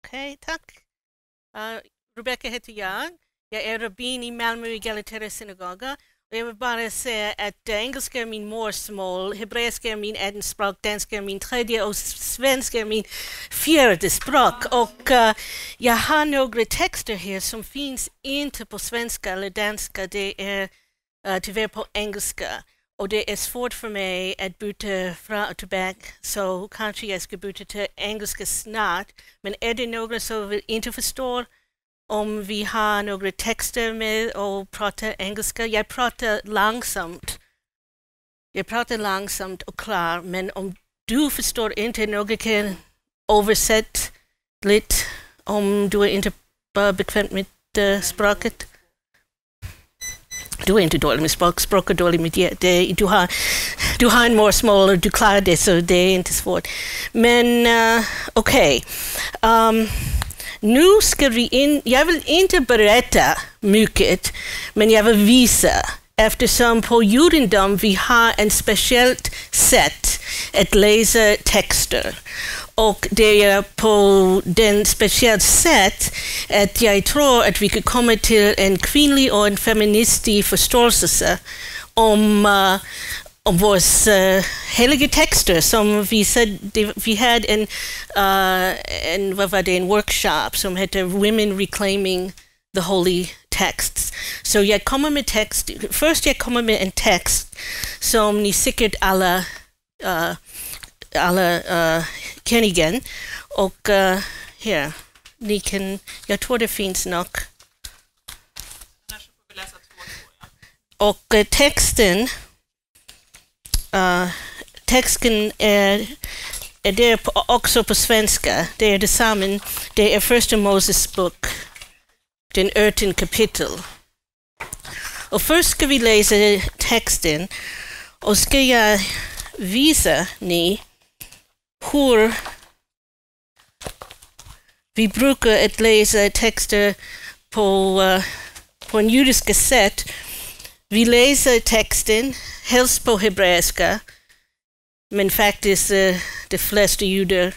Okej, tack. Rebecca heter jag. Jag är rabbin i Malmö egalitära synagoga. Och jag vill bara säga att engelska är min modersmål, hebreiska är min andra språk, danska är min tredje och svenska är min fjärde språk. Och jag har några texter här som finns inte på svenska eller danska, det är tyvärr på engelska. Och det är svårt för mig att byta fram och tillbaka, så kanske jag ska byta till engelska snart. Men är det några som inte förstår om vi har några texter med och pratar engelska? Jag pratar långsamt och klart, men om du förstår inte, några kan översätta lite om du är inte bara bekväm med språket. Du är inte dålig med språk är dålig med det. Du har en modersmål och du klarar det, så det är inte svårt. Men okej. Nu ska vi jag vill inte berätta mycket, men jag vill visa. Eftersom på judendom vi har en speciellt sätt att läsa texter. Och det är på den speciellt sätt att jag tror att vi kan komma till en kvinnlig och en feministisk förståelse om våra heliga texter. Som vi hade en workshop som heter Women Reclaiming the Holy Texts. Så jag kommer med text. Först jag kommer med en text som ni säkert alla känner igen. Och här, ni kan, jag tror det finns nog. Och texten är det också på svenska. Det är detsamma. Det är första Moses bok, den 18 kapitel. Och först ska vi läsa texten och ska jag visa ni hur vi brukar att läsa texter på en judiska sätt. Vi läser texten helst på hebreiska, men faktiskt de flesta judar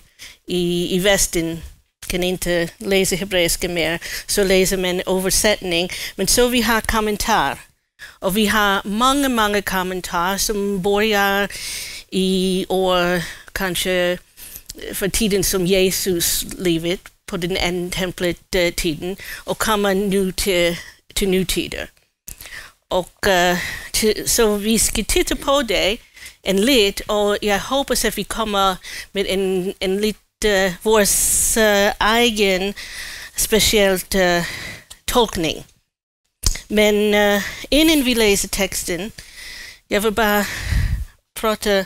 i västern kan inte läsa hebreiska mer, så läser man översättning. Men så vi har kommentar. Och vi har många kommentarer som börjar i år, kanske för tiden som Jesus livet, på den enda templet tiden, och kommer nu till nutider. Och så vi ska titta på det en lite, och jag hoppas att vi kommer med en lite vår egen speciellt tolkning. Men innan vi läser texten, jag vill bara prata,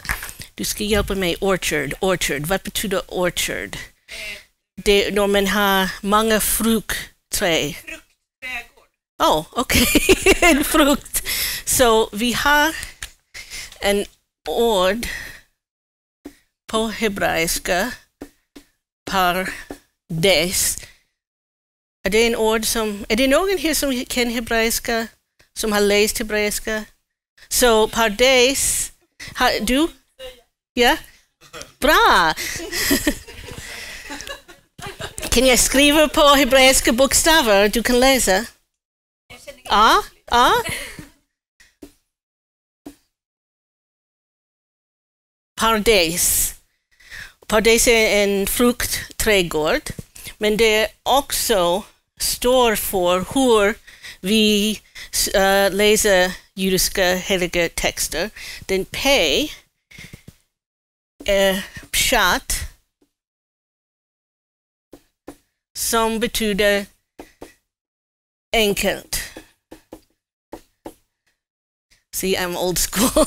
du ska hjälpa mig, orchard. Vad betyder orchard? Det är när man har många fruktträd. Okej. En frukt. Så vi har en ord på hebreiska, pardes. Är det en ord som, är det någon här som kan hebreiska, som har läst hebreiska? Så pardes, du? Ja? Bra! Kan jag skriva på hebreiska bokstäver du kan läsa? Ja. Pardes. Pardes är en fruktträdgård, men det också står för hur vi läser judiska heliga texter. Den P är pshat, som betyder enkelt. See, I'm old school.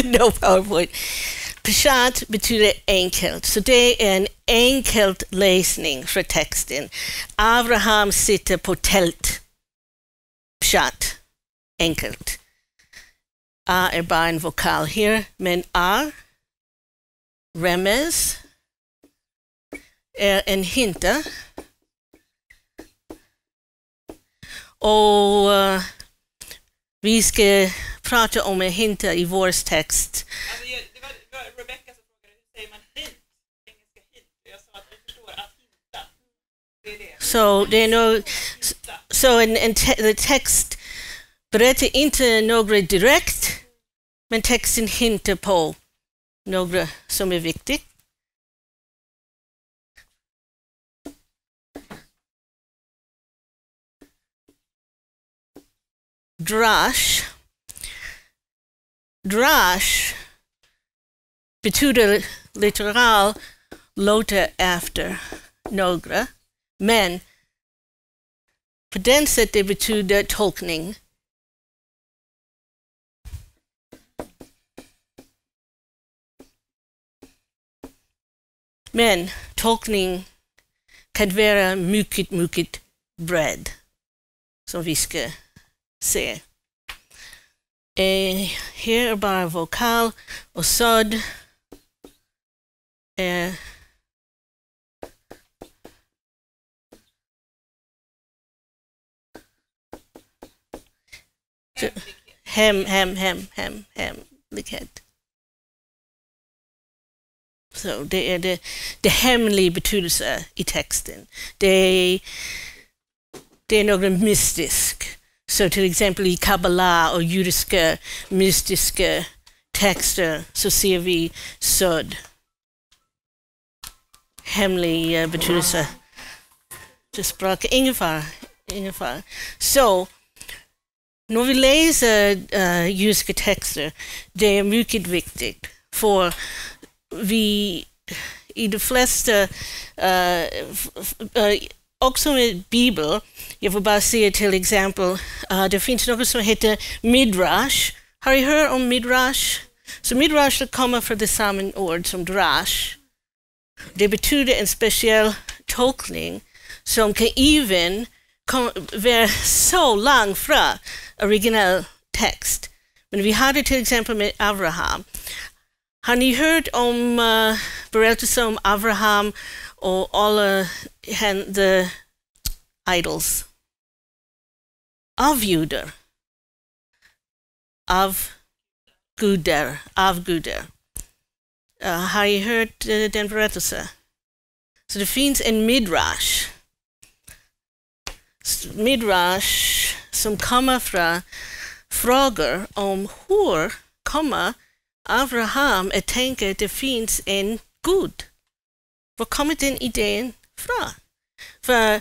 No PowerPoint. Pshat betyder enkelt. Så det är en enkelt läsning för texten. Abraham sitter på tält. Pshat. Enkelt. A är bara en vokal här. Men A, remez, är en hinta. Och vi ska prata om en hinta i vår text. Alltså, det var Rebecca som frågade hur säger man hint? Engelska hint. Jag sa att jag förstår att hinta. Så det är nog, så en text berättar inte något direkt, men texten hintar på några som är viktigt. Drash betyder literal låta efter några, men på den sättet betyder tolkning. Men tolkning kan vara mycket, mycket bred, som vi ska se. Här är bara vokal och sådd. Hemlighet. Så det är det hemliga betydelse i texten. Det är något mystiskt. Så till exempel i Kabbalah och judiska mystiska texter så ser vi sådd. Hemlig betydelse. Det språk ungefär. Så när vi läser judiska texter, det är mycket viktigt. För vi i de flesta, också med Bibeln, jag vill bara säga till exempel, det finns något som heter midrash. Har ni hört om midrash? Så midrash kommer från det samma ord som drash. Det betyder en speciell tolkning som kan även vara så långt från original text. Men vi hade till exempel med Abraham. Har ni hört om berättelsen om Abraham och alla the idols? Avgudar. Har ni hört den berättelsen? Så det finns en midrash. Midrash som kommer från frågor om hur kommer Abraham att tänka att det finns en Gud. Var kommer den idén från? För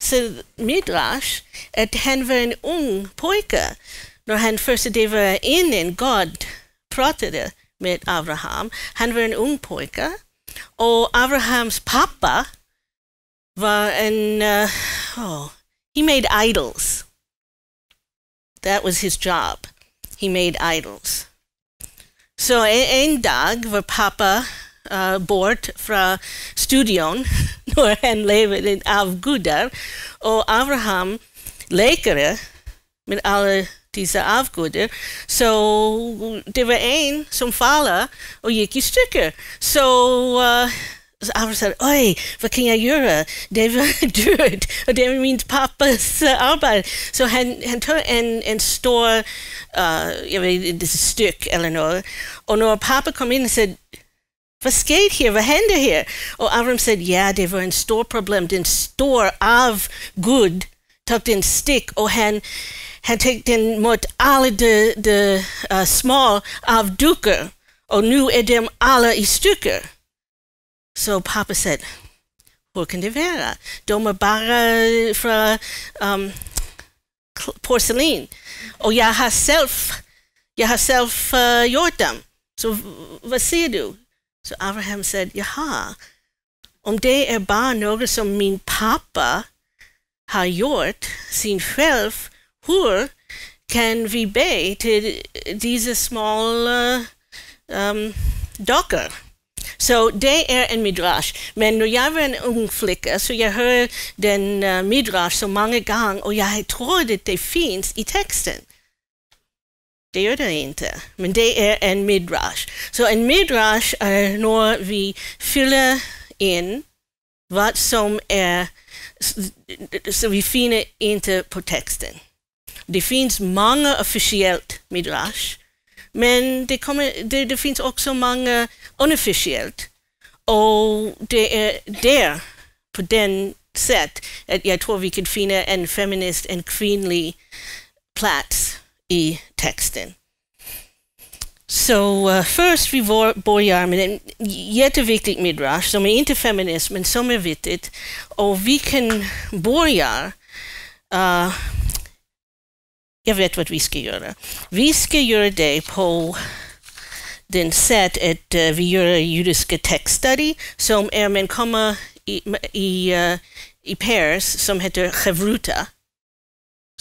så midrash att han var en ung pojke när han första det var innan Gud pratade med Abraham. Han var en ung pojke och Abrahams pappa var he made idols. That was his job. He made idols. Så en dag var pappa bort från studion när han levde av gudar och Abraham lekade med alla dessa avgudar. Så det var en som fallade och gick i stycken. Så Abraham sa, oj, vad kan jag göra? Det var död och det var min pappas arbete. Så han tog en stor, jag vet inte, styck eller något. Och när pappa kom in och sa, vad sker här? Vad händer här? Och Abraham sa, ja, det var en stor problem. Den stor av Gud tog en stick och han tog den mot alla de små avdukar. Och nu är de alla i stycken. Så pappa sa, hur kan det vara? De är bara från porslin. Och jag har själv gjort dem. Så vad säger du? Så Abraham sa, jaha, om det är bara något som min pappa har gjort sin själv, hur kan vi be till dessa små dockor? Så det är en midrash. Men när jag var en ung flicka så jag hör den midrash så många gånger och jag tror att det finns i texten. Det gör det inte, men det är en midrash. Så en midrash är när vi fyller in vad som är, så vi finner inte på texten. Det finns många officiellt midrash, men det finns också många unofficiellt. Och det är där på den sätt att jag tror vi kan finna en feminist, en kvinnlig plats i texten. Så först vi börjar med en jätteviktig midrash som är inte feminist men som är viktigt. Och vi kan börja, jag vet vad vi ska göra. Vi ska göra det på den sätt att vi gör judiska textstudy som är man kommer i pairs som heter chavruta.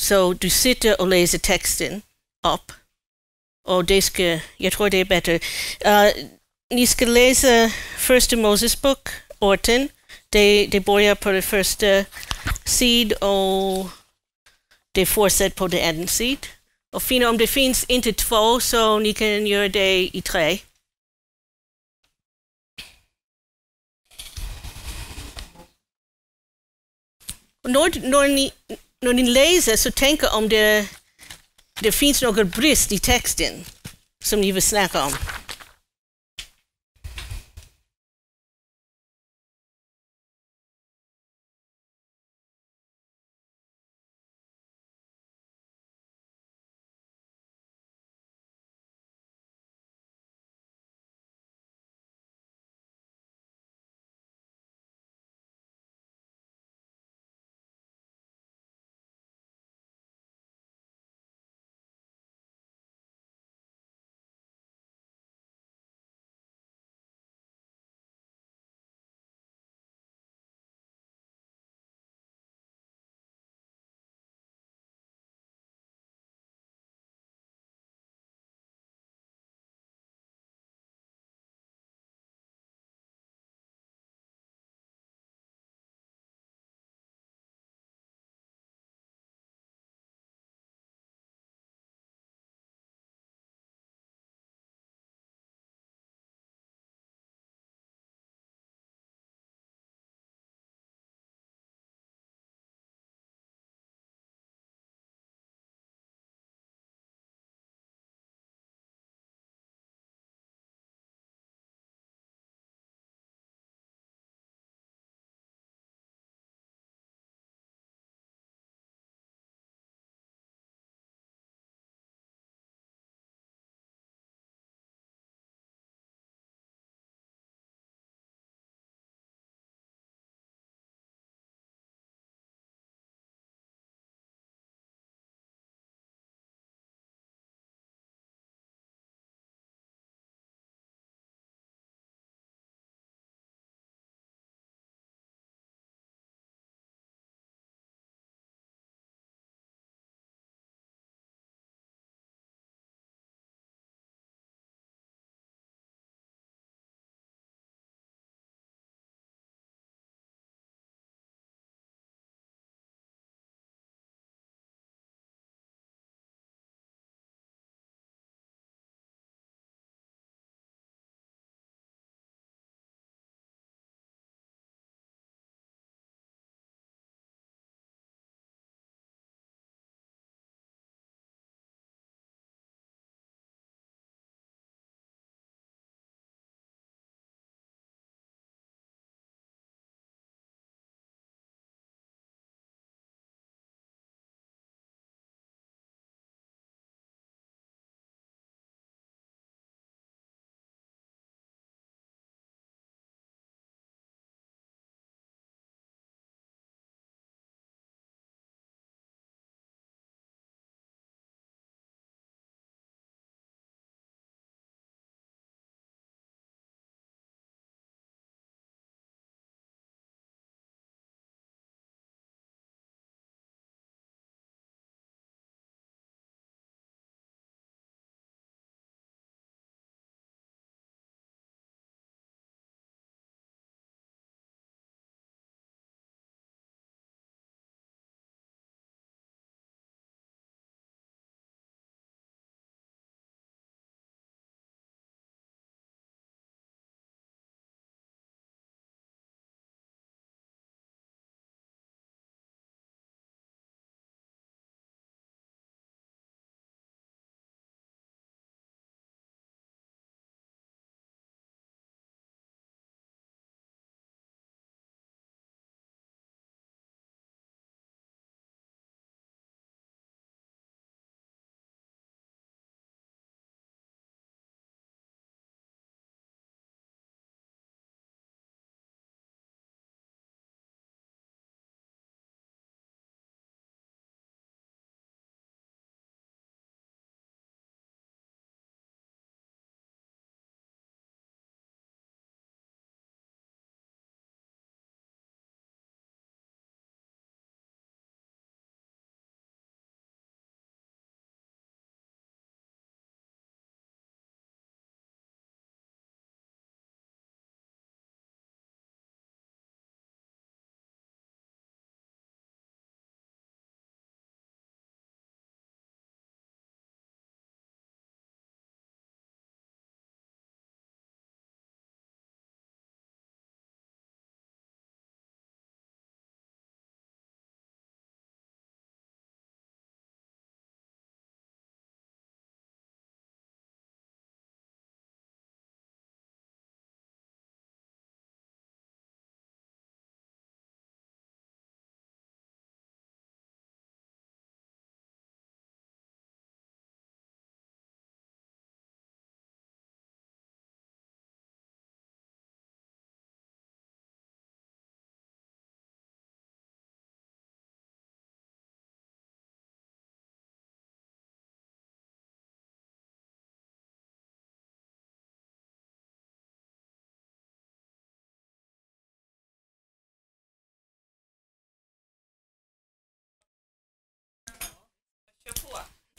Så du sitter och läser texten upp. Och det ska, jag tror det är bättre. Ni ska läsa första Moses bok, 18. Det börjar på det första sid och det fortsätter på det andra sid. Och fina, om det finns inte 2 så ni kan göra det i 3. Och när ni läser så tänk om det finns någon brist i texten som ni vill snacka om.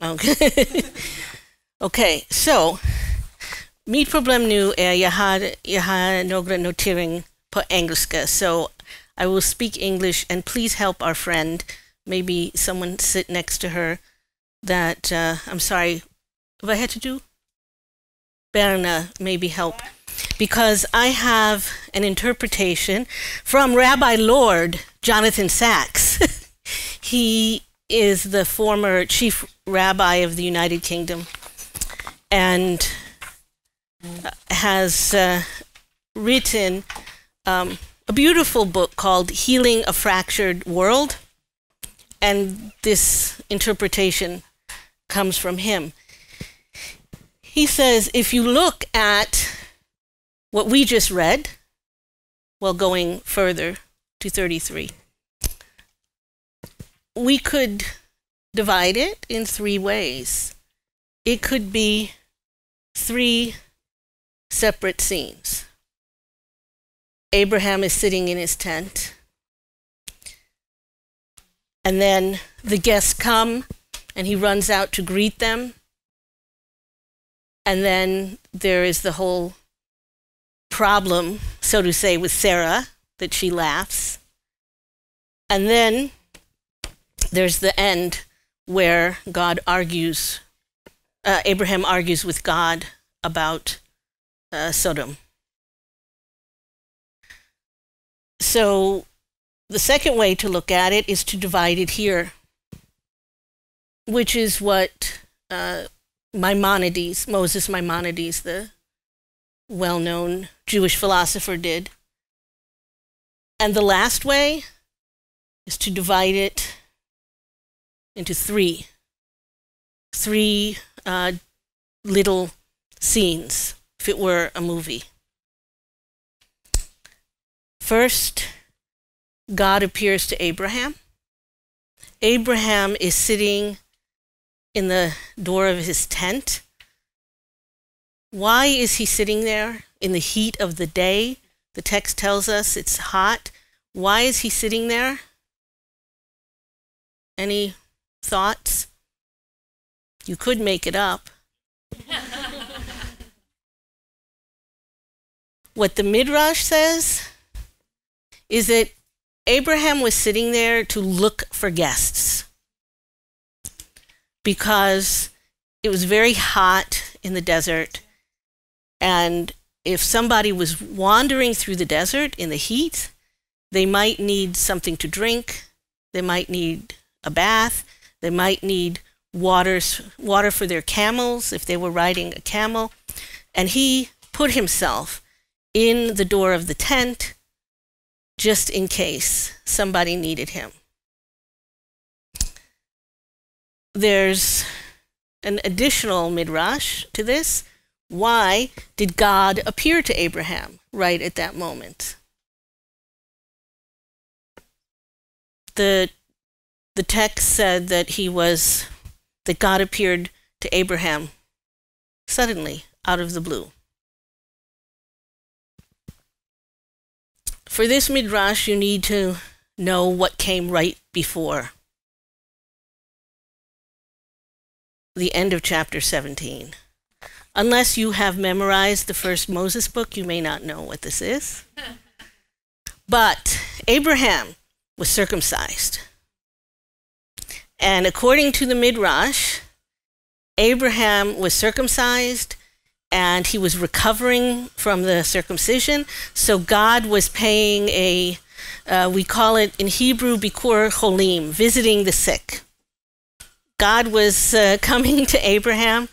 Okay. Okay, so mitt problem nu är jag har några notering på engelska, so I will speak English and please help our friend, maybe someone sit next to her that, I'm sorry, what I had to do? Berna, maybe help. Because I have an interpretation from Rabbi Lord Jonathan Sacks. He is the former chief rabbi of the United Kingdom and has written a beautiful book called Healing a Fractured World. And this interpretation comes from him. He says, if you look at what we just read, well, going further to 33, we could divide it in three ways. It could be three separate scenes. Abraham is sitting in his tent, and then the guests come, and he runs out to greet them. And then there is the whole problem, so to say, with Sarah, that she laughs. And then there's the end where Abraham argues with God about Sodom. So the second way to look at it is to divide it here, which is what Moses Maimonides, the well-known Jewish philosopher, did. And the last way is to divide it into three little scenes, if it were a movie. First, God appears to Abraham. Abraham is sitting in the door of his tent. Why is he sitting there in the heat of the day? The text tells us it's hot. Why is he sitting there? Any thoughts? You could make it up. What the Midrash says is that Abraham was sitting there to look for guests, because it was very hot in the desert, and if somebody was wandering through the desert in the heat, they might need something to drink, they might need a bath, they might need water for their camels if they were riding a camel, and he put himself in the door of the tent just in case somebody needed him. There's an additional midrash to this. Why did God appear to Abraham right at that moment? The text said that God appeared to Abraham suddenly, out of the blue. For this midrash, you need to know what came right before the end of chapter 17. Unless you have memorized the first Moses book, you may not know what this is. But Abraham was circumcised. And according to the Midrash, Abraham was circumcised and he was recovering from the circumcision. So God was paying we call it in Hebrew, Bikur Cholim, visiting the sick. God was coming to Abraham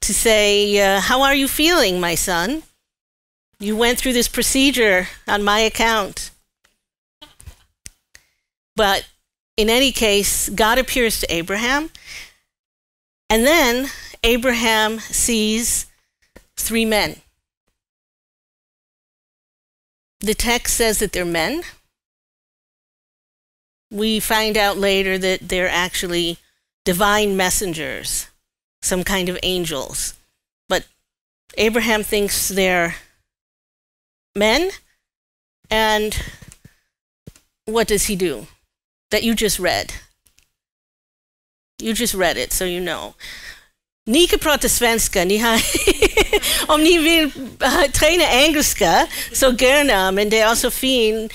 to say, how are you feeling, my son? You went through this procedure on my account. But in any case, God appears to Abraham, and then Abraham sees three men. The text says that they're men. We find out later that they're actually divine messengers, some kind of angels. But Abraham thinks they're men, and what does he do? That you just read. You just read it, so you know. Ni kan prata svenska, om ni vill träna engelska så gärna, men det är också fint.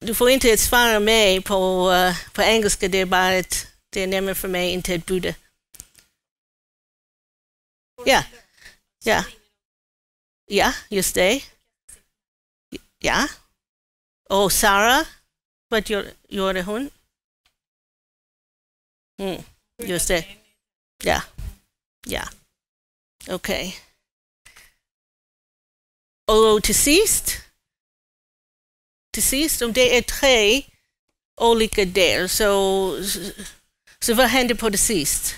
Du får inte svara mig på engelska, det är bara det är nämligen för mig inte ett budde. Ja, ja. Ja, just det. Ja. Och Sara, vad gjorde hon? Just det. Ja. Ja. Okej. Och till sist, om det är 3 olika delar, så vad händer på det sist?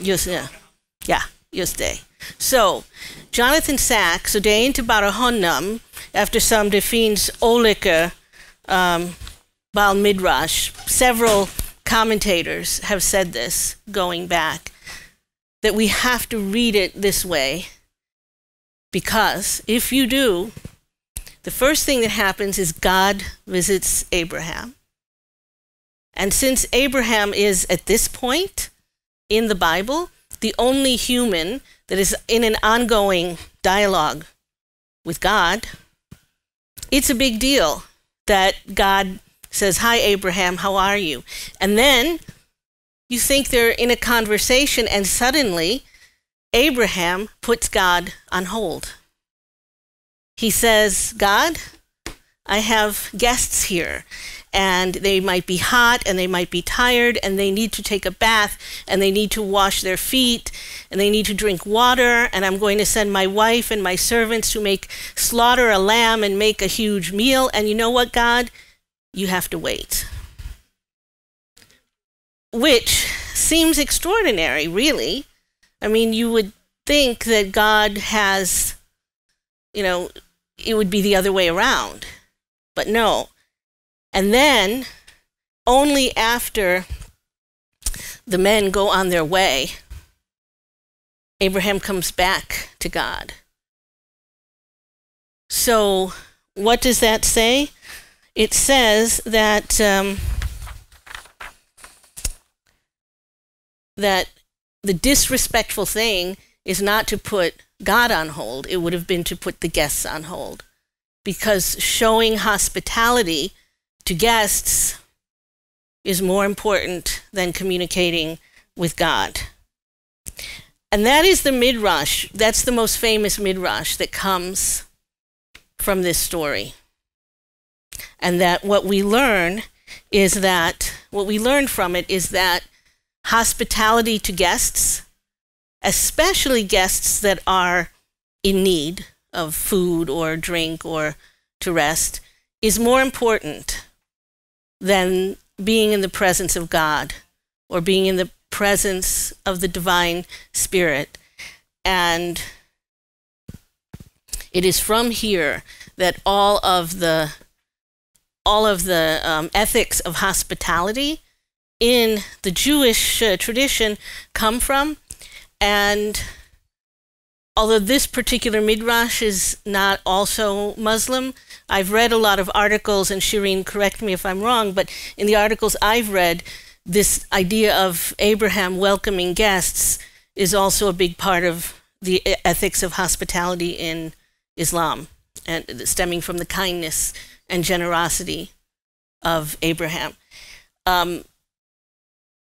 Just det. Ja, just det. Så, Jonathan Sacks, och det är inte bara honom, eftersom det finns olika Baal Midrash. Several commentators have said this going back, that we have to read it this way, because if you do, the first thing that happens is God visits Abraham. And since Abraham is, at this point in the Bible, the only human that is in an ongoing dialogue with God, it's a big deal that God says, "Hi, Abraham, how are you?" And then you think they're in a conversation, and suddenly Abraham puts God on hold. He says, "God, I have guests here, and they might be hot, and they might be tired, and they need to take a bath, and they need to wash their feet, and they need to drink water, and I'm going to send my wife and my servants to slaughter a lamb and make a huge meal, and you know what, God? You have to wait." Which seems extraordinary, really. I mean, you would think that God has, it would be the other way around. But no. And then, only after the men go on their way, Abraham comes back to God. So, what does that say? It says that that the disrespectful thing is not to put God on hold. It would have been to put the guests on hold, because showing hospitality to guests is more important than communicating with God. And that is the midrash. That's the most famous midrash that comes from this story. And that what we learn from it is that hospitality to guests, especially guests that are in need of food or drink or to rest, is more important than being in the presence of God or being in the presence of the divine spirit. And it is from here that all of the ethics of hospitality in the Jewish tradition come from. And although this particular midrash is not also Muslim, I've read a lot of articles, and Sherin, correct me if I'm wrong, but in the articles I've read, this idea of Abraham welcoming guests is also a big part of the ethics of hospitality in Islam, and stemming from the kindness and generosity of Abraham.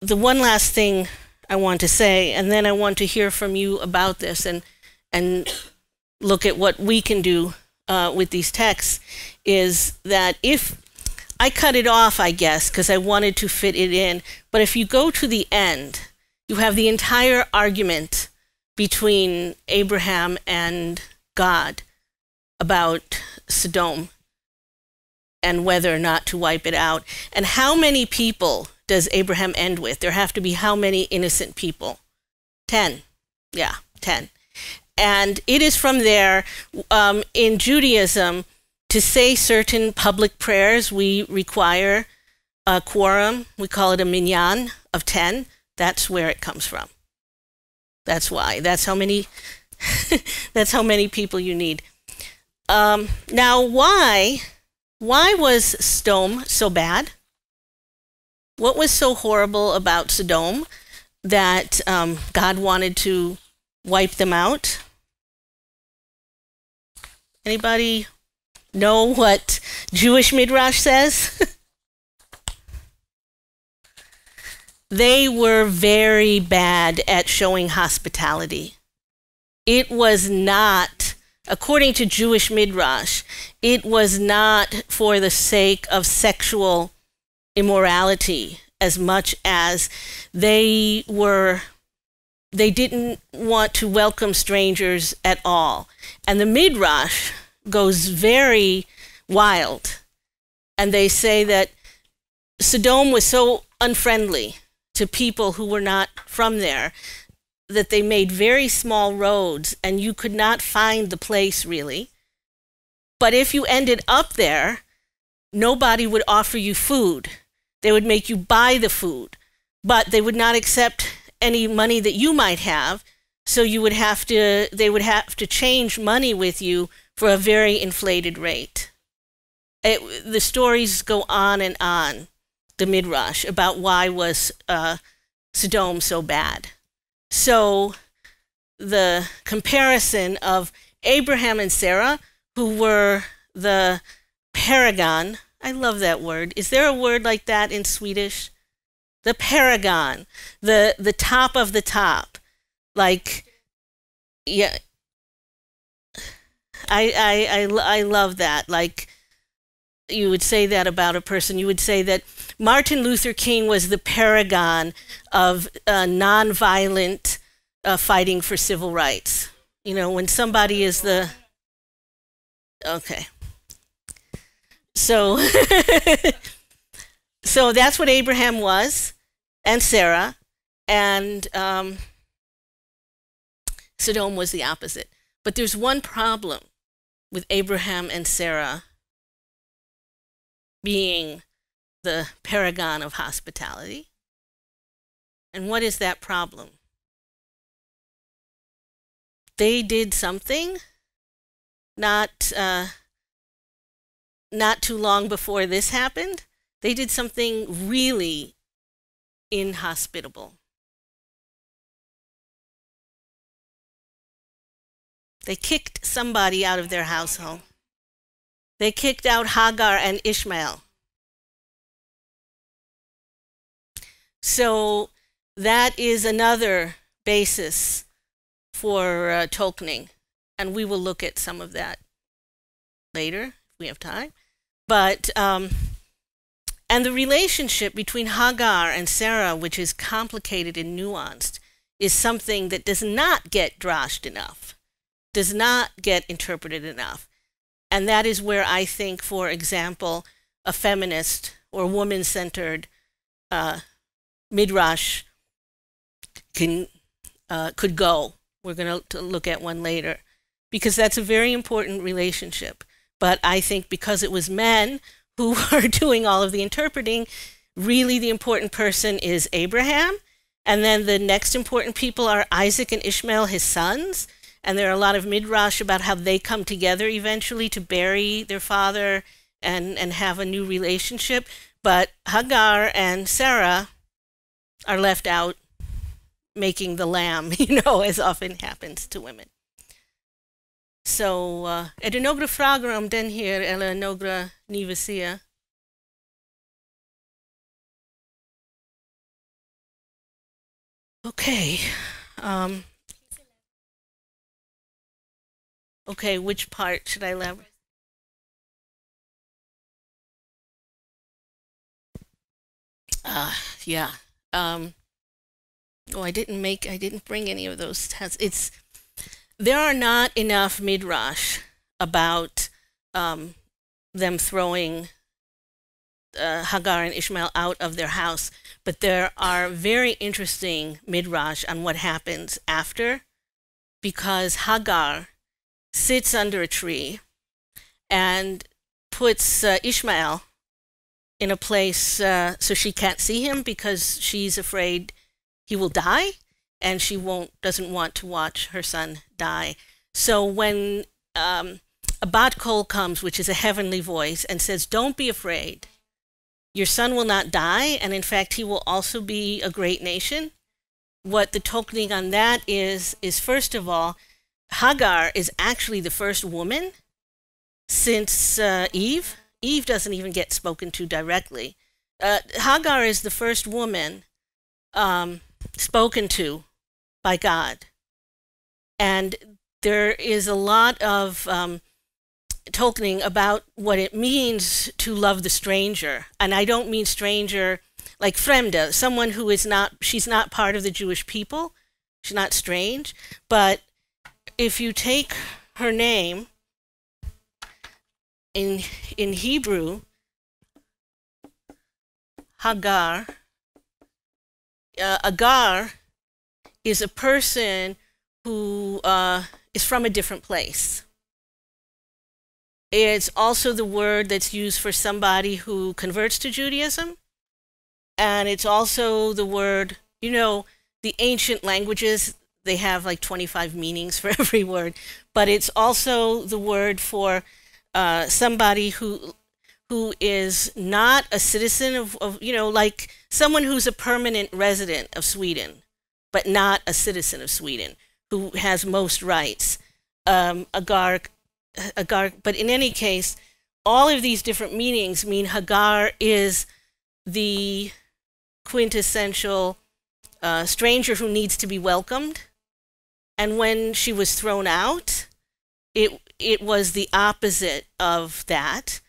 The one last thing I want to say, and then I want to hear from you about this and look at what we can do with these texts, is that if I cut it off, I guess, because I wanted to fit it in, but if you go to the end, you have the entire argument between Abraham and God about Sodom and whether or not to wipe it out. And how many people does Abraham end with? There have to be how many innocent people? 10. Yeah, 10. And it is from there, in Judaism, to say certain public prayers, we require a quorum. We call it a minyan of 10. That's where it comes from. That's why. That's how many that's how many people you need. Now why was Sodom so bad? What was so horrible about Sodom that God wanted to wipe them out? Anybody know what Jewish Midrash says? They were very bad at showing hospitality. It was not, according to Jewish Midrash, it was not for the sake of sexual immorality as much as they didn't want to welcome strangers at all. And the Midrash goes very wild. And they say that Sodom was so unfriendly to people who were not from there that they made very small roads and you could not find the place really. But if you ended up there, nobody would offer you food. They would make you buy the food, but they would not accept any money that you might have. So they would have to change money with you for a very inflated rate. The stories go on and on, the Midrash, about why was Sodom so bad. So the comparison of Abraham and Sarah, who were the paragon, I love that word. Is there a word like that in Swedish? The paragon, the top of the top. Like, yeah, I love that. Like, you would say that about a person. You would say that Martin Luther King was the paragon of nonviolent fighting for civil rights. You know, when somebody is the... Okay. So, so that's what Abraham was, and Sarah, and Sodom was the opposite. But there's one problem with Abraham and Sarah being the paragon of hospitality. And what is that problem? They did something not too long before this happened. They did something really inhospitable. They kicked somebody out of their household. They kicked out Hagar and Ishmael. So that is another basis for Tolkiening, and we will look at some of that later if we have time. But and the relationship between Hagar and Sarah, which is complicated and nuanced, is something that does not get drashed enough, does not get interpreted enough. And that is where I think, for example, a feminist or woman-centered midrash could go. We're going to look at one later, because that's a very important relationship. But I think because it was men who are doing all of the interpreting, really the important person is Abraham. And then the next important people are Isaac and Ishmael, his sons. And there are a lot of midrash about how they come together eventually to bury their father and have a new relationship. But Hagar and Sarah are left out making the lamb, you know, as often happens to women. Så är det några frågor om den här eller några ni vill se? Okay. Okay, which part should I elaborate? Yeah. Oh, I didn't bring any of those tests. There are not enough midrash about them throwing Hagar and Ishmael out of their house, but there are very interesting midrash on what happens after, because Hagar sits under a tree and puts Ishmael in a place so she can't see him because she's afraid he will die. and she doesn't want to watch her son die. So when a bat kol comes, which is a heavenly voice, and says, "Don't be afraid. Your son will not die, and in fact, he will also be a great nation." What the tokening on that is first of all, Hagar is actually the first woman since Eve. Eve doesn't even get spoken to directly. Hagar is the first woman spoken to by God. And there is a lot of tokening about what it means to love the stranger. And I don't mean stranger like fremde, someone who is not, she's not part of the Jewish people. She's not strange. But if you take her name in Hebrew, Hagar, Agar is a person who is from a different place. It's also the word that's used for somebody who converts to Judaism. And it's also the word, you know, the ancient languages, they have like 25 meanings for every word. But it's also the word for somebody who is not a citizen of, you know, like someone who's a permanent resident of Sweden, but not a citizen of Sweden, who has most rights. Agar, but in any case, all of these different meanings mean Hagar is the quintessential stranger who needs to be welcomed. And when she was thrown out, it was the opposite of that.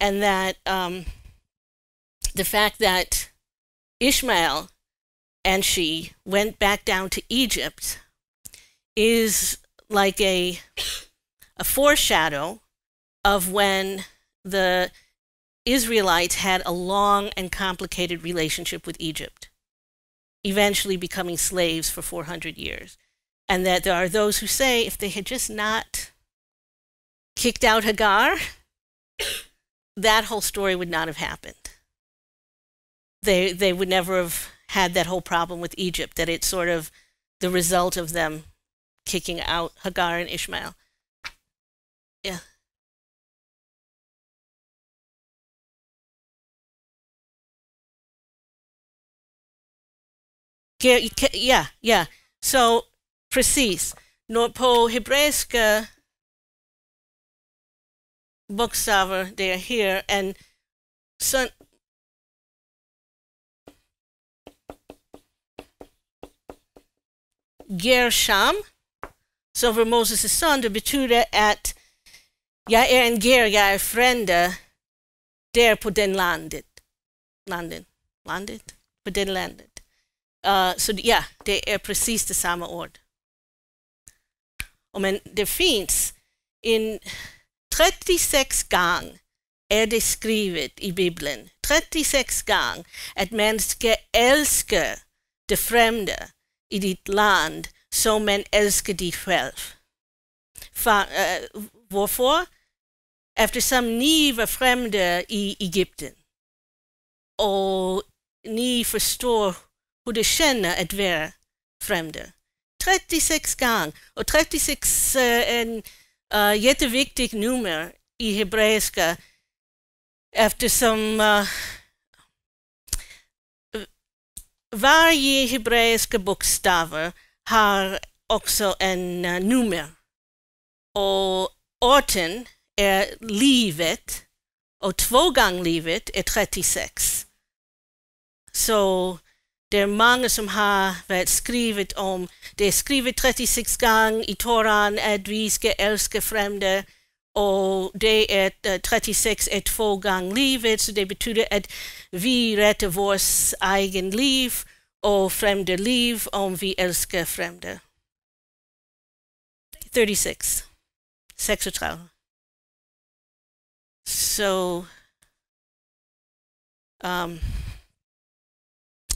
And that the fact that Ishmael and she went back down to Egypt is like a foreshadow of when the Israelites had a long and complicated relationship with Egypt, eventually becoming slaves for 400 years. And that there are those who say if they had just not kicked out Hagar, that whole story would not have happened. They would never have had that whole problem with Egypt, that it's sort of the result of them kicking out Hagar and Ishmael. Yeah. Ja. So, precis. På hebreiska bokstäver, det är här, and så gersham, som för Moses' son, det betyder att jag är en ger, jag är frände där på den landet. På den landet. Så ja, det är precis det samma ord. Men det finns in 36 gånger är det skrivet i Bibeln, 36 gånger, att man ska älska det främde i ditt land som man älskar dig själv. Varför? Eftersom ni var främde i Egypten och ni förstår hur det känner att vara främde. 36 gånger. Och 36 är en jätteviktig nummer i hebreiska, eftersom varje hebreiska bokstav har också en nummer. Och 18 är livet och 2 gånger livet är 36. Så det är många som har varit skrivit om, det är skrivet 36 gånger i Toran att vi ska älska främde, och det är 36 är 2 gånger livet, så det betyder att vi rättar vårt egen liv och främde liv om vi älskar främde. 36. 36. So,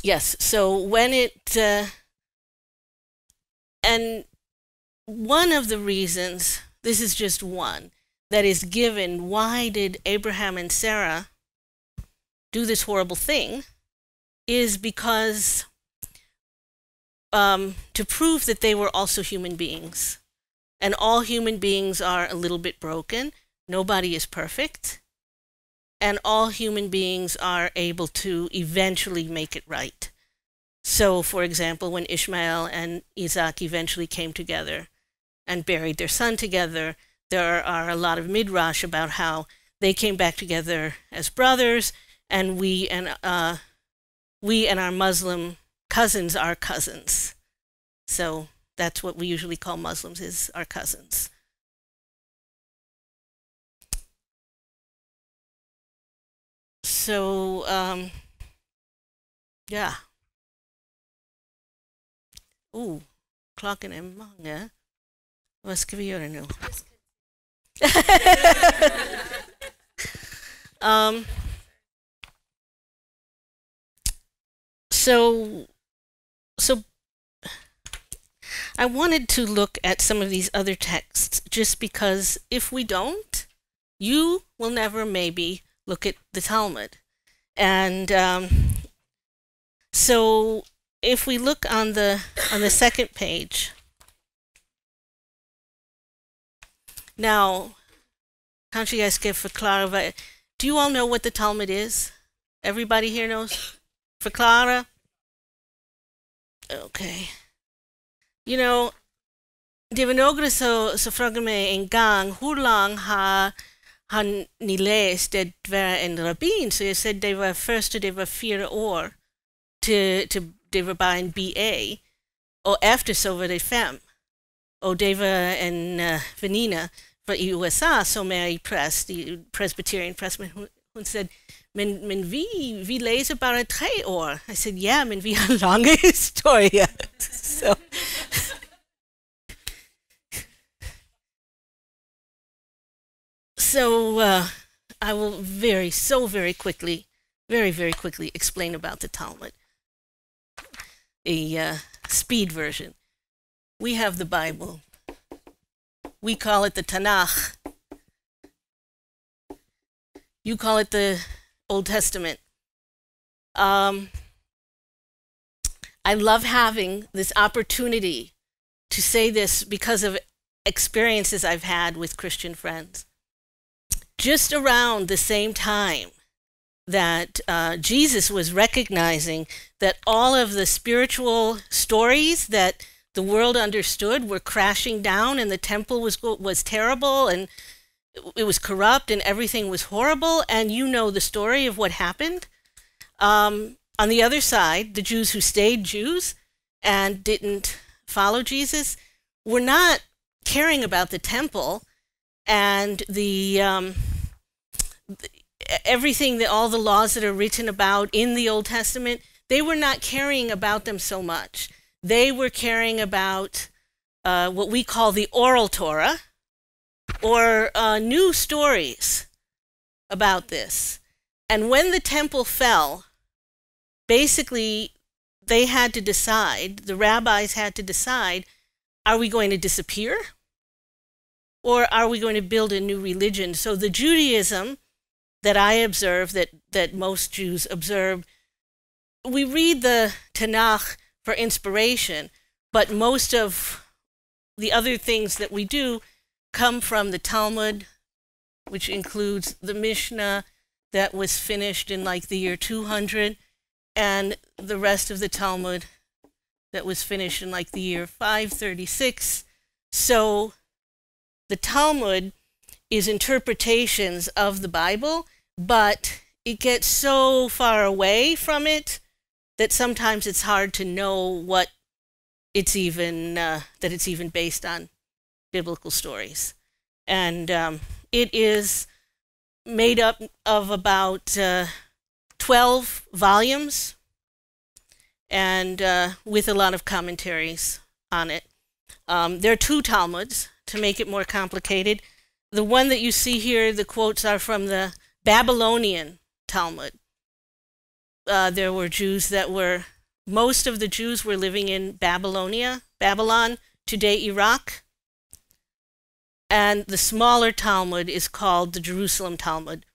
yes, so when it, and one of the reasons, this is just one, that is given, why did Abraham and Sarah do this horrible thing, is because to prove that they were also human beings. And all human beings are a little bit broken. Nobody is perfect. And all human beings are able to eventually make it right. So, for example, when Ishmael and Isaac eventually came together and buried their son together, there are a lot of midrash about how they came back together as brothers, and we and our Muslim cousins are cousins. So that's what we usually call Muslims, is our cousins. So, ja. Klokken är många. Vad ska vi göra nu? So I wanted to look at some of these other texts just because if we don't, you will never maybe look at the Talmud. And so if we look on the second page, now, kanske jag ska förklara. Do you all know what the Talmud is? Everybody here knows? Förklara? Okay. You know, det var några så frågade mig en gång, hur lång har ni läst att vara en rabbin? Så jag sa det var 4 år. Det var bara en BA. Och efter så var det 5. Och det var en väninna i USA som är i Presbyterian press, men hon sa, men vi läser bara 3 år. Jag sa, ja, men vi har långa historia. So I will very quickly explain about the Talmud. A speed version. We have the Bible. We call it the Tanakh. You call it the Old Testament. I love having this opportunity to say this because of experiences I've had with Christian friends. Just around the same time that Jesus was recognizing that all of the spiritual stories that the world understood were crashing down, and the temple was terrible, and it was corrupt, and everything was horrible, and you know the story of what happened. On the other side, the Jews who stayed Jews and didn't follow Jesus were not caring about the temple and everything, all the laws that are written about in the Old Testament. They were not caring about them so much. They were caring about what we call the oral Torah, or new stories about this. And when the temple fell, basically they had to decide, the rabbis had to decide, are we going to disappear? Or are we going to build a new religion? So the Judaism that I observe, that most Jews observe, we read the Tanakh for inspiration, but most of the other things that we do come from the Talmud, which includes the Mishnah that was finished in like the year 200, and the rest of the Talmud that was finished in like the year 536. So the Talmud is interpretations of the Bible, but it gets so far away from it that sometimes it's hard to know what it's even that it's even based on biblical stories. And it is made up of about 12 volumes, and with a lot of commentaries on it. There are 2 Talmuds to make it more complicated. The one that you see here, the quotes are from the Babylonian Talmud. There were Jews most of the Jews were living in Babylon, today Iraq. And the smaller Talmud is called the Jerusalem Talmud,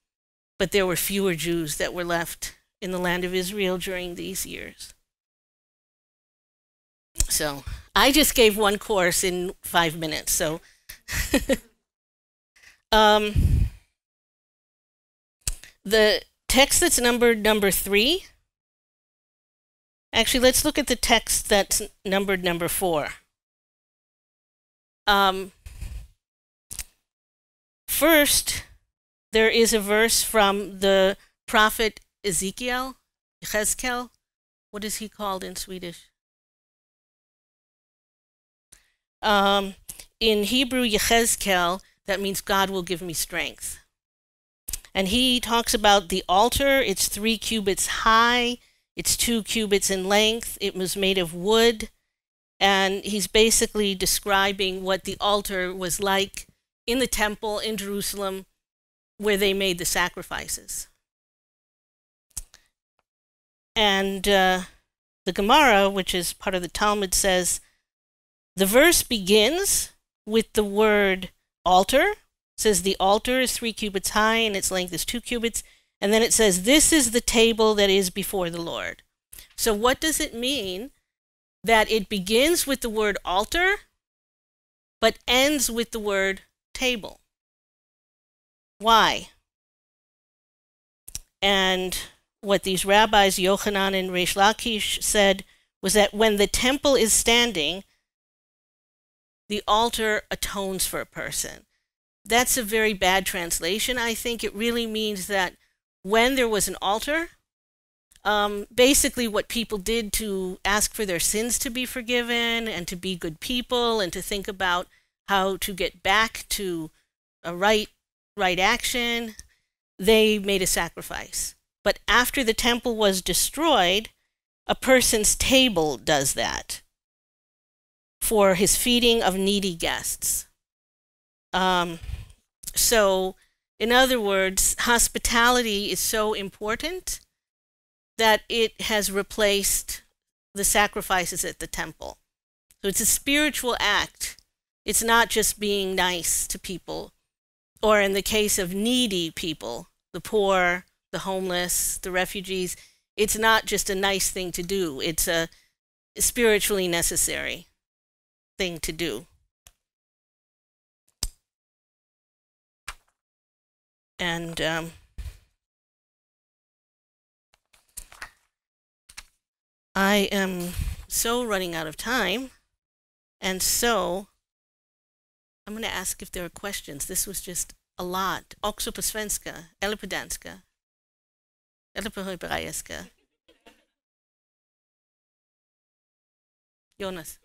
but there were fewer Jews that were left in the land of Israel during these years. So I just gave one course in 5 minutes. So the text that's numbered number 3. Actually, let's look at the text that's numbered number 4. First, there is a verse from the prophet Ezekiel. What is he called in Swedish? In Hebrew, Yechezkel, that means God will give me strength. And he talks about the altar. It's 3 cubits high. It's 2 cubits in length. It was made of wood. And he's basically describing what the altar was like in the temple in Jerusalem where they made the sacrifices. And the Gemara, which is part of the Talmud, says, the verse begins with the word altar. It says the altar is 3 cubits high and its length is 2 cubits. And then it says, this is the table that is before the Lord. So what does it mean that it begins with the word altar, but ends with the word table? Why? And what these rabbis, Yochanan and Reish Lakish, said was that when the temple is standing, the altar atones for a person. That's a very bad translation. I think it really means that when there was an altar, basically what people did to ask for their sins to be forgiven and to be good people and to think about how to get back to a right action, they made a sacrifice. But after the temple was destroyed, a person's table does that for his feeding of needy guests. So, in other words, hospitality is so important that it has replaced the sacrifices at the temple. So it's a spiritual act. It's not just being nice to people, or in the case of needy people, the poor, the homeless, the refugees, it's not just a nice thing to do. It's a spiritually necessary thing to do. And I am so running out of time, and so I'm going to ask if there are questions. This was just a lot. Också på svenska, eller på danska, eller på hebreiska. Jonas.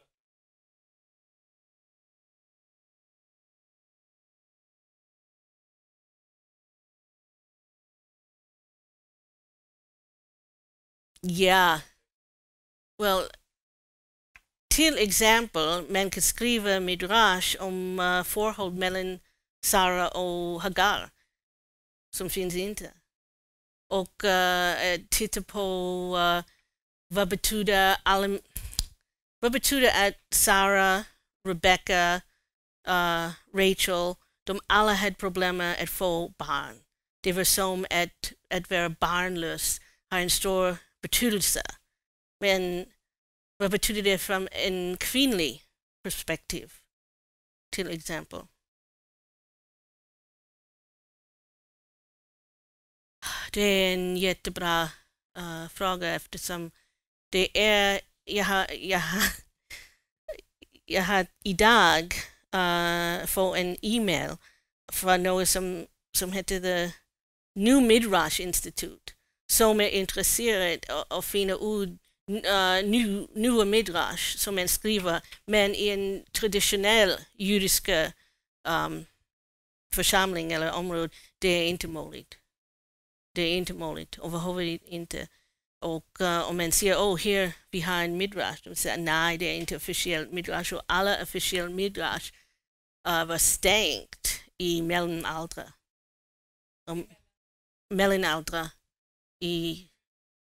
Ja. Well, till exempel, man kan skriva midrash om förhåll mellan Sara och Hagar, som finns inte. Och titta på vad betyder att Sara, Rebecca, Rachel, de alla hade problem med att få barn. Det var som att vara barnlös har en stor betydelse. Men vad betyder det från en kvinnlig perspektiv, till exempel? Det är en jättebra fråga eftersom det är, jag har idag fått en e-mail från något som heter The New Midrash Institute, som är intresserad av att finna ut nya midrash som man skriver, men i en traditionell judiska församling eller område. Det är inte möjligt. Det är inte möjligt, överhuvudtaget inte. Och om man säger, här vi har en midrash, de säger, nej, det är inte officiellt midrash, och alla officiella midrash var stängt i mellanaldra. Mellanaldra, i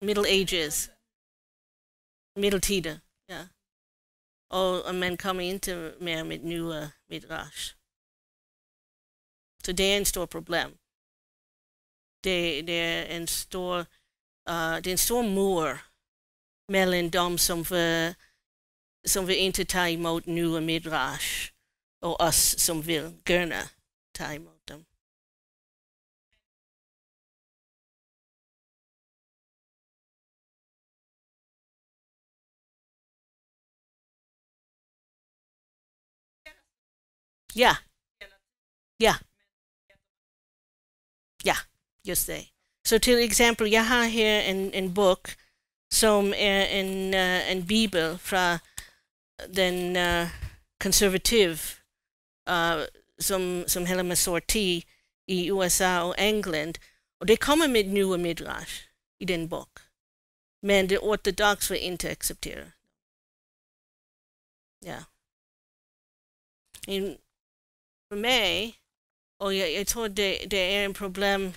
Middle Ages, medeltiden, ja. Och man kommer inte mer med nya midrash. Så det är en stor problem. Det är en stor mur mellan de som var som vill inte ta emot nya midrash och oss som vill gärna ta emot dem. Ja. Ja. Ja, just det. Så till exempel, jag har här en bok som är en bibel från den konservativ som hela massorti i USA och England. Och det kommer med nya midrash i den bok. Men det ortodox vill inte acceptera. Ja. För mig, och jag tror det är en problem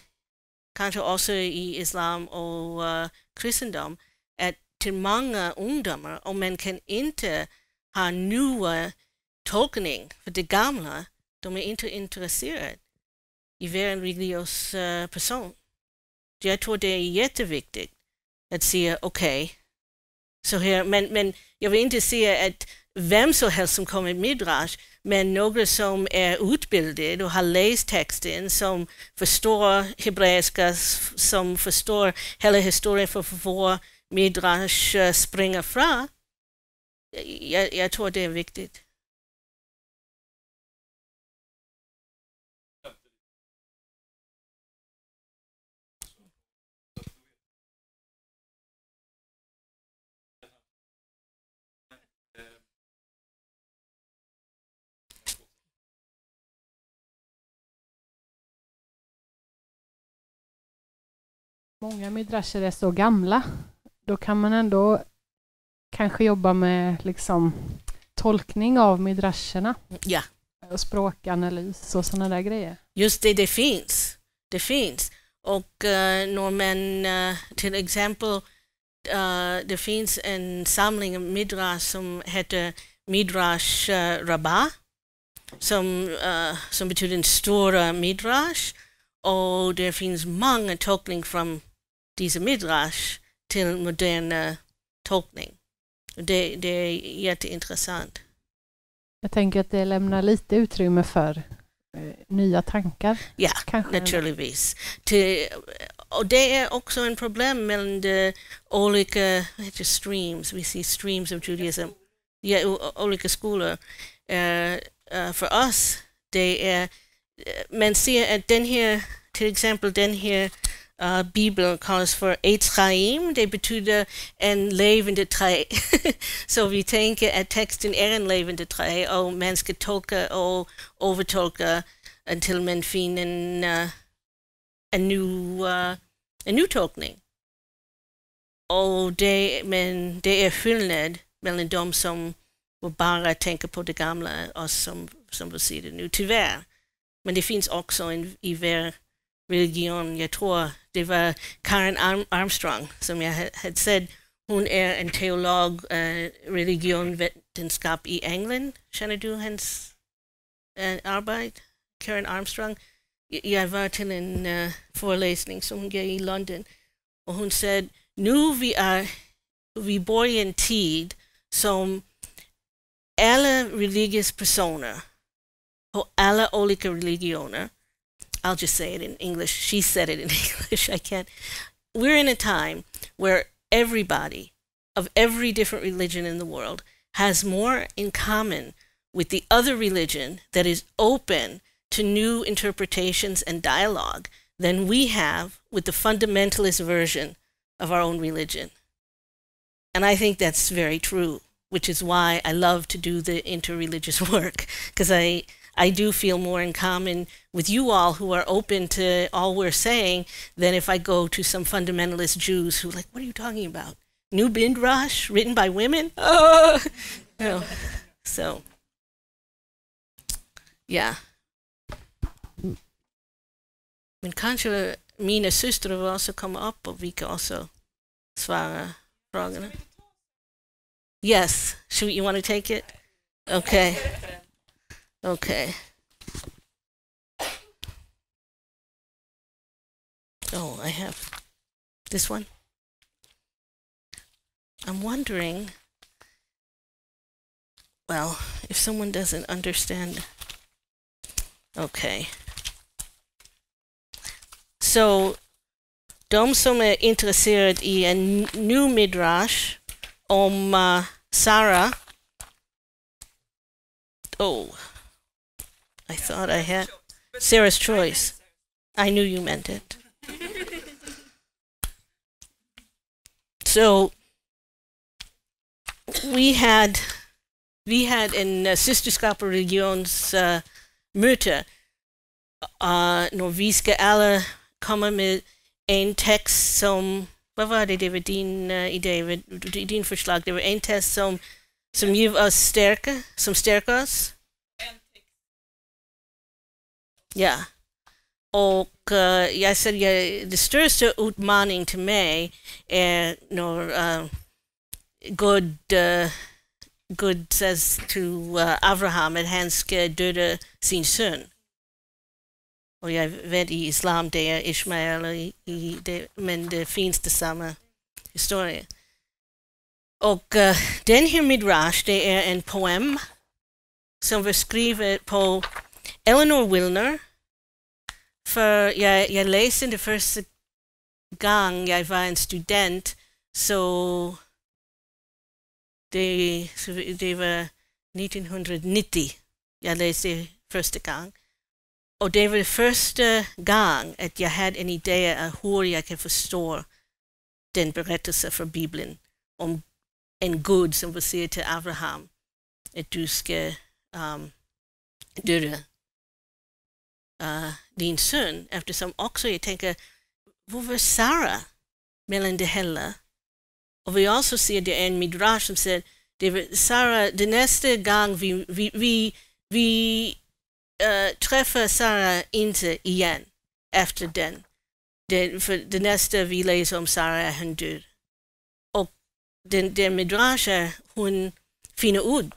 kanske också i islam och kristendom, att till många ungdomar, om man kan inte ha nya tolkning för det gamla, de är inte intresserade i vara en religiös person. Jag tror det är jätteviktigt att säga okej, så här, men jag vill inte säga att vem som helst som kommer med midrash, men några som är utbildade och har läst texten, som förstår hebreiska, som förstår hela historien för vår midrash springer från. Jag tror det är viktigt. Många midrasher är så gamla. Då kan man ändå kanske jobba med liksom tolkning av midrascherna. Ja. Och språkanalys och sådana där grejer. Just det finns. Det finns. Och när man till exempel det finns en samling av midrash som heter Midrash Rabbah, som betyder en stora midrash, och det finns många tolkningar från dessa midrash till moderna tolkning. Det är jätteintressant. Jag tänker att det lämnar lite utrymme för nya tankar. Ja, naturligtvis. Och det är också en problem mellan de olika streams. Vi ser streams of Judaism. Ja, olika skolor. För oss, det är, man ser att den här, till exempel den här Bibeln kallas för Eitz Chaim. Det betyder en levande träd. Så vi tänker att texten är en levande träd och man ska tolka och övertolka until man finner en ny tolkning. Men det är skillnad mellan de som bara tänker på det gamla och som vill se det nu, tyvärr. Men det finns också i vår religion, jag tror det var Karen Armstrong som jag hade sett. Hon är en teolog, religionvetenskap i England. Känner du hennes arbete? Karen Armstrong. Jag var till en föreläsning som hon gav i London, och hon sa nu vi bor i en tid som alla religiösa personer och alla olika religioner, I'll just say it in English. She said it in English. I can't. We're in a time where everybody of every different religion in the world has more in common with the other religion that is open to new interpretations and dialogue than we have with the fundamentalist version of our own religion. And I think that's very true, which is why I love to do the interreligious work, because I do feel more in common with you all who are open to all we're saying than if I go to some fundamentalist Jews who are like, what are you talking about? New Midrash written by women? Oh! No. So, yeah. Men kanske mina systrar vill också komma upp och vi kan också svara frågorna. Yes. You want to take it? Okay. Okay. Oh, I have this one. I'm wondering well, if someone doesn't understand, okay. Så de som är intresserade i en ny midrash om Sarah. Oh, I thought I had Sarah's choice. I knew you meant it. So we had en systerskap och religions möte. När vi ska alla komma med en text som, vad var det var din idé, din förslag? Det var en text som ger oss stärka, som stärker oss. Ja. Och jag säger, det största utmaning till mig är när Gud says to Abraham att han ska döda sin son. Och jag vet i islam det är Ismael, men det finns det samma historia. Och den här midrash, det är en poem som var skriven på Eleanor Wilner. För jag läste det första gången jag var en student, så det var 1990 jag läste första gången. Och det var första gången att jag hade en idé om hur jag kan förstå den berättelse från Bibeln om en Gud som vill säga till Abraham att du ska döda din son. Eftersom också jag tänker, vad var Sara mellan det hela? Och vi också ser det en midrash som säger det var Sara, det nästa gång vi träffar Sara inte igen efter den. För det nästa vi läser om Sara är hon död. Och den midrash hon finner ut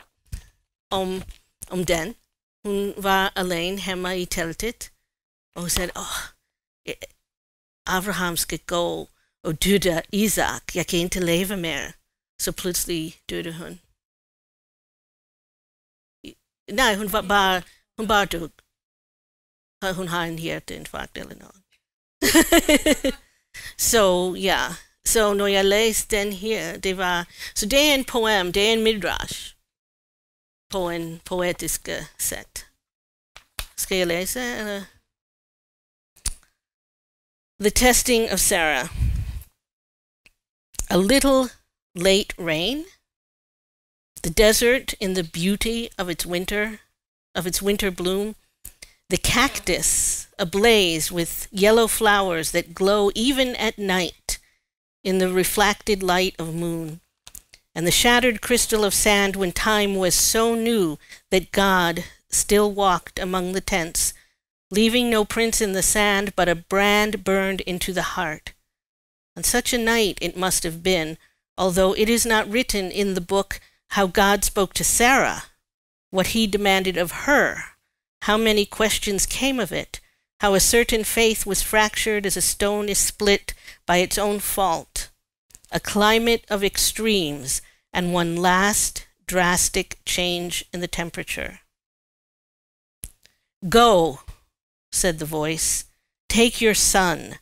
om den. Hon var alene hemma i tältet och hon sa, Abraham ska gå och döda Isak, jag kan inte leva mer. Så plötsligt dödade hon. Nej, hon bara dog. Hon har en hjärtinfarkt eller något. Så ja, så när jag läste den här, det är en poem, det är en midrash på en poetisk sätt. Ska jag läsa eller? The testing of Sarah. A little late rain, the desert in the beauty of its winter bloom, the cactus ablaze with yellow flowers that glow even at night in the reflected light of moon, and the shattered crystal of sand when time was so new that God still walked among the tents, leaving no prints in the sand but a brand burned into the heart. On such a night it must have been, although it is not written in the book how God spoke to Sarah, what he demanded of her, how many questions came of it, how a certain faith was fractured as a stone is split by its own fault, a climate of extremes, and one last drastic change in the temperature. Go, said the voice, take your son,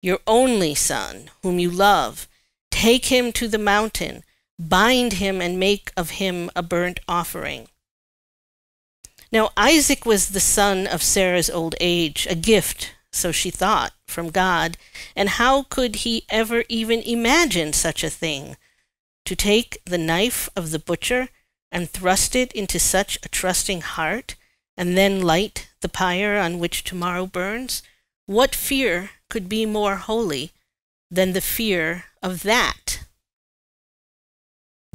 your only son, whom you love, take him to the mountain, bind him and make of him a burnt offering. Now Isaac was the son of Sarah's old age, a gift, so she thought, from God, and how could he ever even imagine such a thing? To take the knife of the butcher and thrust it into such a trusting heart, and then light the pyre on which tomorrow burns? What fear could be more holy than the fear of that?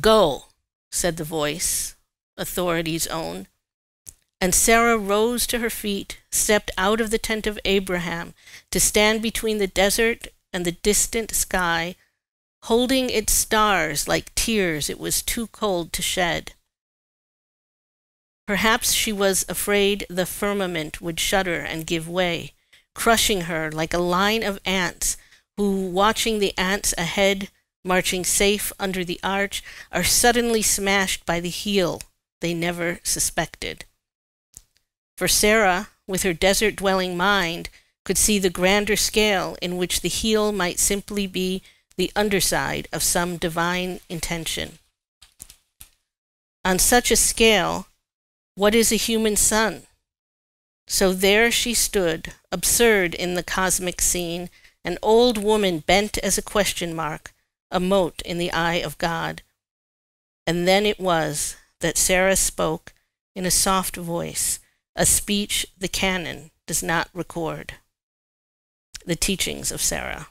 Go, said the voice, authority's own. And Sarah rose to her feet, stepped out of the tent of Abraham to stand between the desert and the distant sky, holding its stars like tears it was too cold to shed. Perhaps she was afraid the firmament would shudder and give way, crushing her like a line of ants who, watching the ants ahead, marching safe under the arch, are suddenly smashed by the heel they never suspected. For Sarah, with her desert-dwelling mind, could see the grander scale in which the heel might simply be the underside of some divine intention. On such a scale, what is a human son? So there she stood, absurd in the cosmic scene, an old woman bent as a question mark, a mote in the eye of God. And then it was that Sarah spoke in a soft voice, a speech the canon does not record. The teachings of Sarah.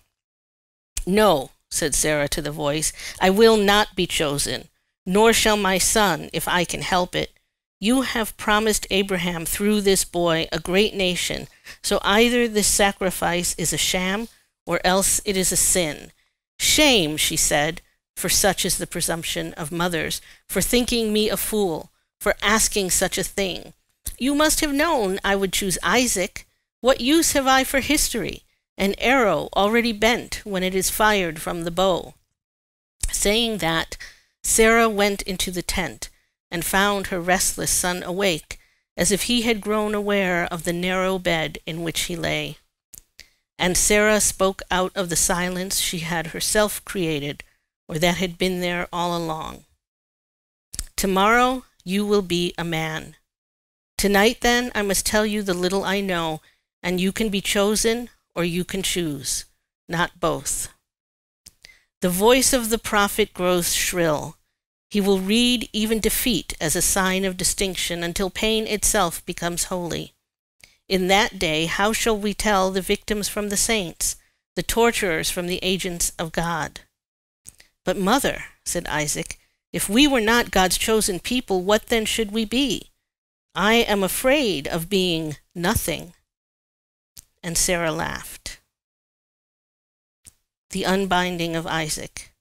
"No," said Sarah to the voice, "I will not be chosen, nor shall my son, if I can help it. You have promised Abraham through this boy a great nation, so either this sacrifice is a sham, or else it is a sin. Shame," she said, for such is the presumption of mothers, "for thinking me a fool, for asking such a thing. You must have known I would choose Isaac. What use have I for history? An arrow already bent when it is fired from the bow." Saying that, Sarah went into the tent and found her restless son awake, as if he had grown aware of the narrow bed in which he lay. And Sarah spoke out of the silence she had herself created, or that had been there all along. "Tomorrow you will be a man. Tonight, then, I must tell you the little I know, and you can be chosen or you can choose, not both. The voice of the prophet grows shrill. He will read even defeat as a sign of distinction until pain itself becomes holy. In that day, how shall we tell the victims from the saints, the torturers from the agents of God?" "But mother," said Isaac, "if we were not God's chosen people, what then should we be? I am afraid of being nothing." And Sarah laughed. The unbinding of Isaac.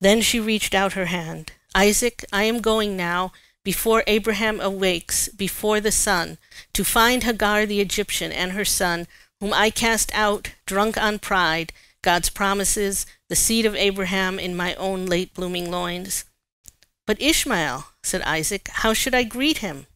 Then she reached out her hand. "Isaac, I am going now, before Abraham awakes, before the sun, to find Hagar the Egyptian and her son, whom I cast out, drunk on pride, God's promises, the seed of Abraham in my own late-blooming loins." "But Ishmael," said Isaac, "how should I greet him?"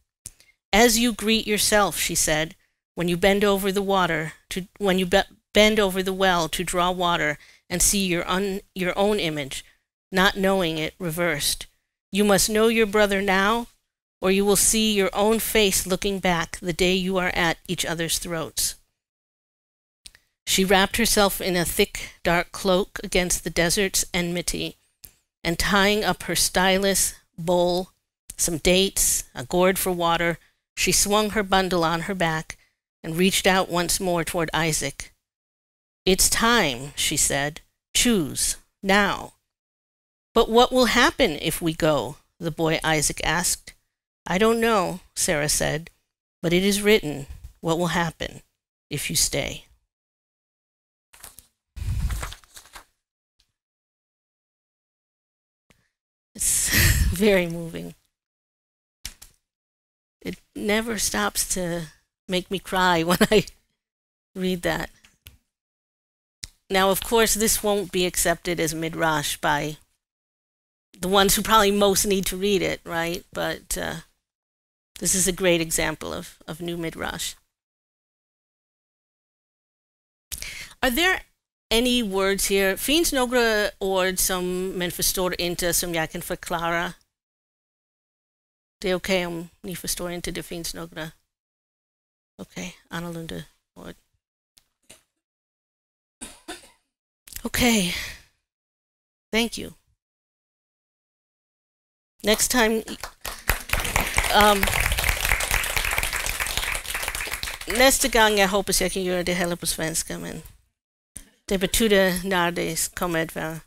"As you greet yourself," she said, "when you bend over the bend over the well to draw water and see your own image, not knowing it reversed. You must know your brother now, or you will see your own face looking back the day you are at each other's throats." She wrapped herself in a thick, dark cloak against the desert's enmity, and tying up her stylus, bowl, some dates, a gourd for water, she swung her bundle on her back and reached out once more toward Isaac. "It's time," she said. "Choose, now." "But what will happen if we go?" the boy Isaac asked. "I don't know," Sarah said, "but it is written what will happen if you stay." It's very moving. It never stops to make me cry when I read that. Now, of course, this won't be accepted as midrash by the ones who probably most need to read it, right? But this is a great example of new midrash. Are there any words here? Finns några ord som man förstår inte som jag kan förklara? Det är okej om ni förstår inte, det finns några. Okej, annorlunda ord. Okay, thank you. Next time, nästa gång jag hoppas jag kan göra det hela på svenska, men det betyder när det kommer att vara